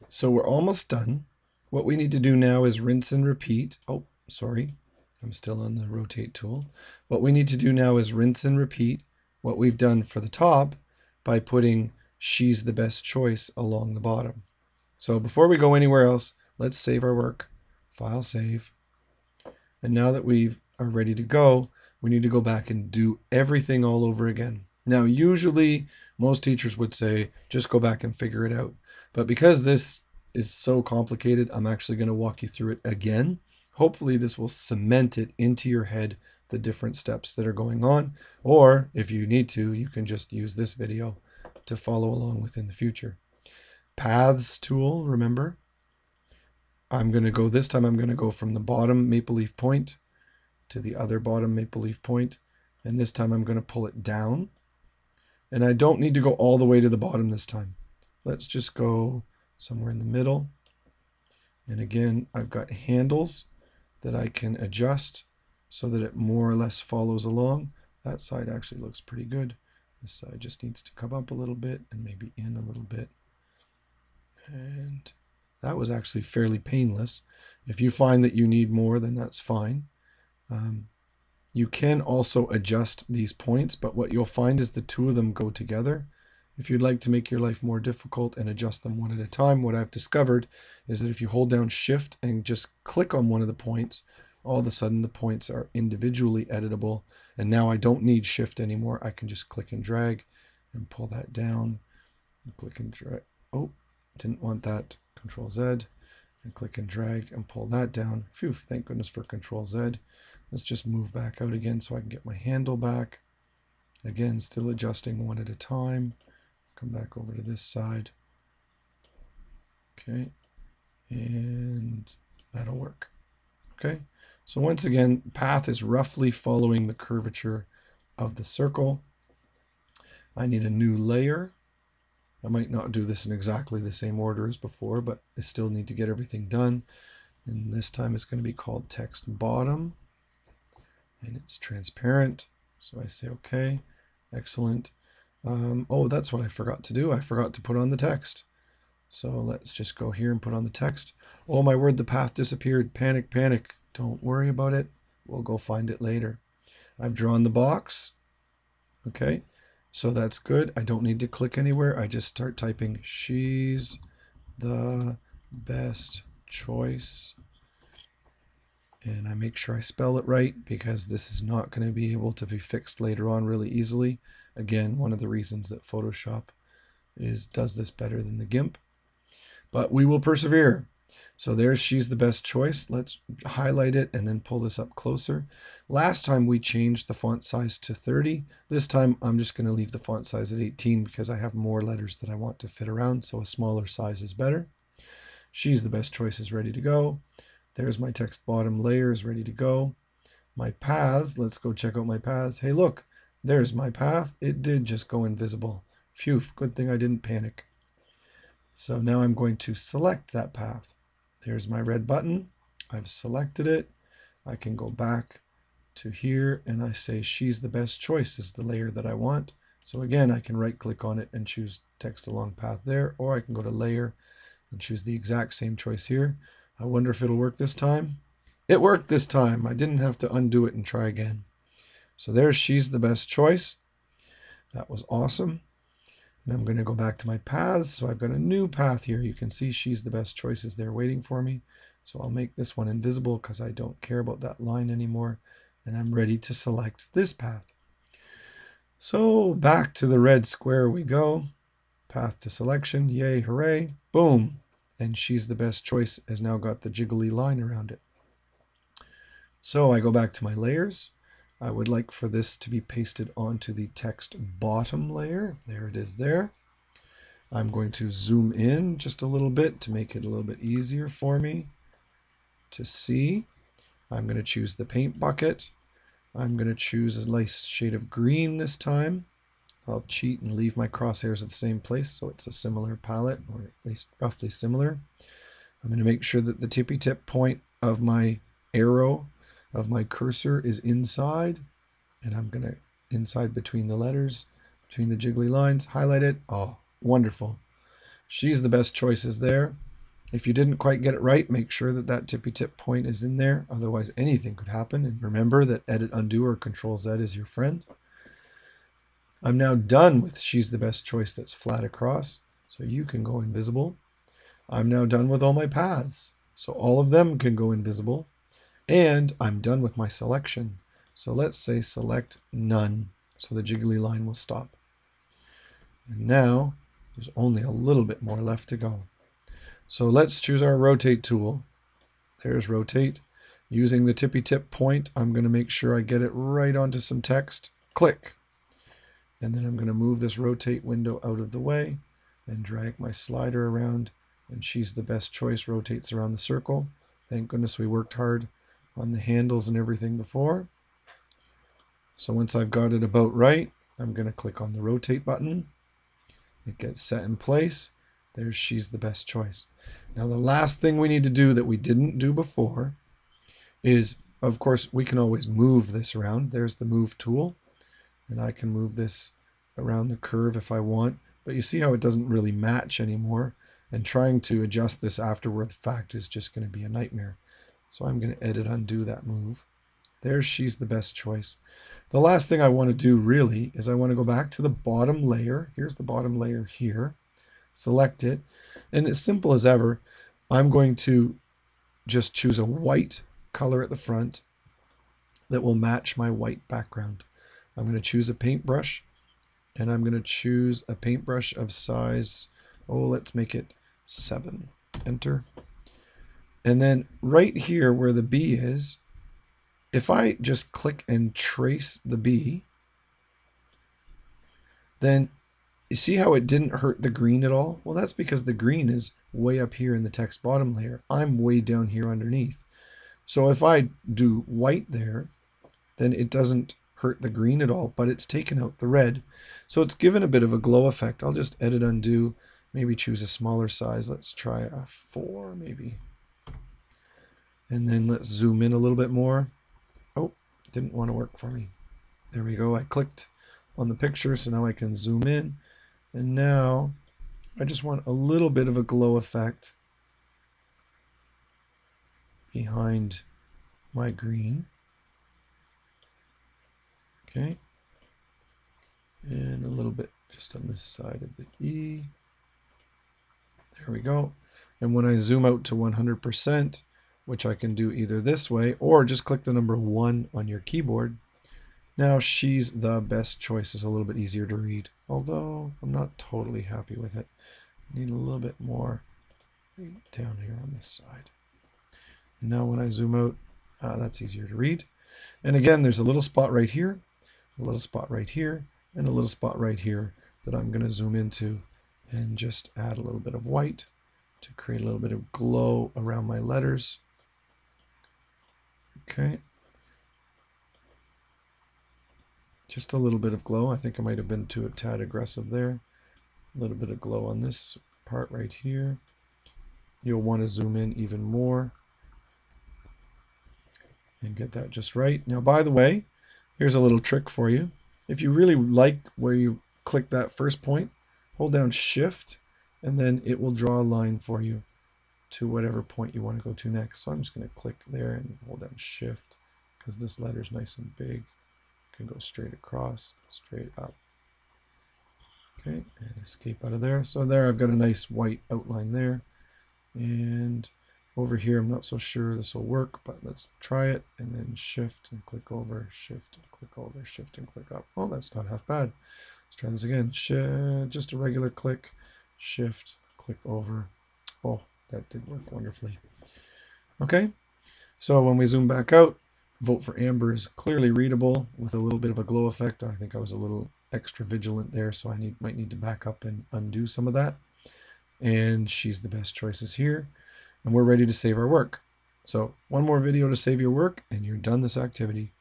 So we're almost done. What we need to do now is rinse and repeat. Oh, sorry. I'm still on the rotate tool. What we need to do now is rinse and repeat what we've done for the top by putting she's the best choice along the bottom. So before we go anywhere else, let's save our work. File save. And now that we are ready to go, we need to go back and do everything all over again. Now, usually most teachers would say, just go back and figure it out. But because this is so complicated, I'm actually going to walk you through it again. Hopefully this will cement it into your head, the different steps that are going on. Or if you need to, you can just use this video to follow along with in the future. Paths tool, remember? This time I'm going to go from the bottom maple leaf point to the other bottom maple leaf point. And this time I'm going to pull it down. And I don't need to go all the way to the bottom this time. Let's just go somewhere in the middle. And again, I've got handles that I can adjust so that it more or less follows along. That side actually looks pretty good. This side just needs to come up a little bit and maybe in a little bit. And that was actually fairly painless. If you find that you need more, then that's fine. You can also adjust these points, but what you'll find is the two of them go together. If you'd like to make your life more difficult and adjust them one at a time, what I've discovered is that if you hold down Shift and just click on one of the points, all of a sudden the points are individually editable. And now I don't need Shift anymore. I can just click and drag and pull that down. And click and drag. Oh, didn't want that. Control Z. And click and drag and pull that down. Phew, thank goodness for Control Z. Let's just move back out again so I can get my handle back. Again, still adjusting one at a time. Come back over to this side. Okay, and that'll work. Okay, so once again, path is roughly following the curvature of the circle. I need a new layer. I might not do this in exactly the same order as before, but I still need to get everything done. And this time it's going to be called text bottom. And it's transparent. So I say, okay, excellent. Oh, that's what I forgot to do. I forgot to put on the text. So let's just go here and put on the text. Oh my word, the path disappeared. Panic, panic. Don't worry about it. We'll go find it later. I've drawn the box. Okay, so that's good. I don't need to click anywhere. I just start typing, she's the best choice. And I make sure I spell it right because this is not going to be able to be fixed later on really easily. Again, one of the reasons that Photoshop does this better than the GIMP. But we will persevere. So there's she's the best choice. Let's highlight it and then pull this up closer. Last time we changed the font size to 30. This time I'm just going to leave the font size at 18 because I have more letters that I want to fit around, so a smaller size is better. She's the best choice is ready to go. There's my text bottom layer is ready to go. My paths, let's go check out my paths. Hey, look, there's my path. It did just go invisible. Phew, good thing I didn't panic. So now I'm going to select that path. There's my red button. I've selected it. I can go back to here and I say she's the best choice is the layer that I want. So again, I can right click on it and choose text along path there, or I can go to layer and choose the exact same choice here. I wonder if it'll work this time. It worked this time. I didn't have to undo it and try again. So there's she's the best choice. That was awesome. And I'm going to go back to my paths. So I've got a new path here. You can see she's the best choice is there waiting for me. So I'll make this one invisible because I don't care about that line anymore. And I'm ready to select this path. So back to the red square we go. Path to selection. Yay, hooray. Boom. And she's the best choice has now got the jiggly line around it. So I go back to my layers. I would like for this to be pasted onto the text bottom layer. There it is there. I'm going to zoom in just a little bit to make it a little bit easier for me to see. I'm going to choose the paint bucket. I'm going to choose a nice shade of green this time. I'll cheat and leave my crosshairs at the same place so it's a similar palette, or at least roughly similar. I'm going to make sure that the tippy tip point of my arrow of my cursor is inside, and I'm going to inside between the letters, between the jiggly lines, highlight it. Oh, wonderful. She's the best choices there. If you didn't quite get it right, make sure that that tippy tip point is in there. Otherwise, anything could happen. And remember that Edit Undo or Control Z is your friend. I'm now done with She's the Best Choice that's flat across. So you can go invisible. I'm now done with all my paths. So all of them can go invisible. And I'm done with my selection. So let's say select none. So the jiggly line will stop. And now there's only a little bit more left to go. So let's choose our rotate tool. There's rotate. Using the tippy tip point, I'm going to make sure I get it right onto some text. Click. And then I'm going to move this rotate window out of the way and drag my slider around. And She's the Best Choice rotates around the circle. Thank goodness we worked hard on the handles and everything before. So once I've got it about right, I'm going to click on the rotate button. It gets set in place. There's She's the Best Choice. Now the last thing we need to do that we didn't do before is, of course, we can always move this around. There's the move tool. And I can move this around the curve if I want. But you see how it doesn't really match anymore. And trying to adjust this afterward the fact is just going to be a nightmare. So I'm going to Edit Undo that move. There's She's the Best Choice. The last thing I want to do really is I want to go back to the bottom layer. Here's the bottom layer here. Select it. And as simple as ever, I'm going to just choose a white color at the front that will match my white background. I'm going to choose a paintbrush, and I'm going to choose a paintbrush of size, let's make it 7. Enter. And then right here where the B is, if I just click and trace the B, then you see how it didn't hurt the green at all? Well, that's because the green is way up here in the text bottom layer. I'm way down here underneath. So if I do white there, then it doesn't hurt the green at all, but it's taken out the red. So it's given a bit of a glow effect. I'll just Edit Undo, maybe choose a smaller size. Let's try a 4 maybe. And then let's zoom in a little bit more. Oh, didn't want to work for me. There we go. I clicked on the picture, so now I can zoom in. And now I just want a little bit of a glow effect behind my green. Okay. And a little bit just on this side of the E. There we go. And when I zoom out to 100%, which I can do either this way or just click the number 1 on your keyboard, now She's the Best Choice is a little bit easier to read, although I'm not totally happy with it. I need a little bit more down here on this side. And now when I zoom out, that's easier to read. And again, there's a little spot right here, a little spot right here, and a little spot right here that I'm going to zoom into and just add a little bit of white to create a little bit of glow around my letters. Okay. Just a little bit of glow. I think I might have been a tad aggressive there. A little bit of glow on this part right here. You'll want to zoom in even more and get that just right. Now, by the way, here's a little trick for you. If you really like where you click that first point, hold down Shift, and then it will draw a line for you to whatever point you want to go to next. So I'm just going to click there and hold down Shift because this letter is nice and big. Can go straight across, straight up. Okay, and escape out of there. So there I've got a nice white outline there. And over here, I'm not so sure this will work, but let's try it. And then Shift and click over, Shift and click over, Shift and click up. Oh, that's not half bad. Let's try this again. Just a regular click, Shift, click over. Oh, that did work wonderfully. Okay, so when we zoom back out, Vote for Amber is clearly readable with a little bit of a glow effect. I think I was a little extra vigilant there, so I might need to back up and undo some of that. And She's the Best Choice is here. And we're ready to save our work. So one more video to save your work, and you're done this activity.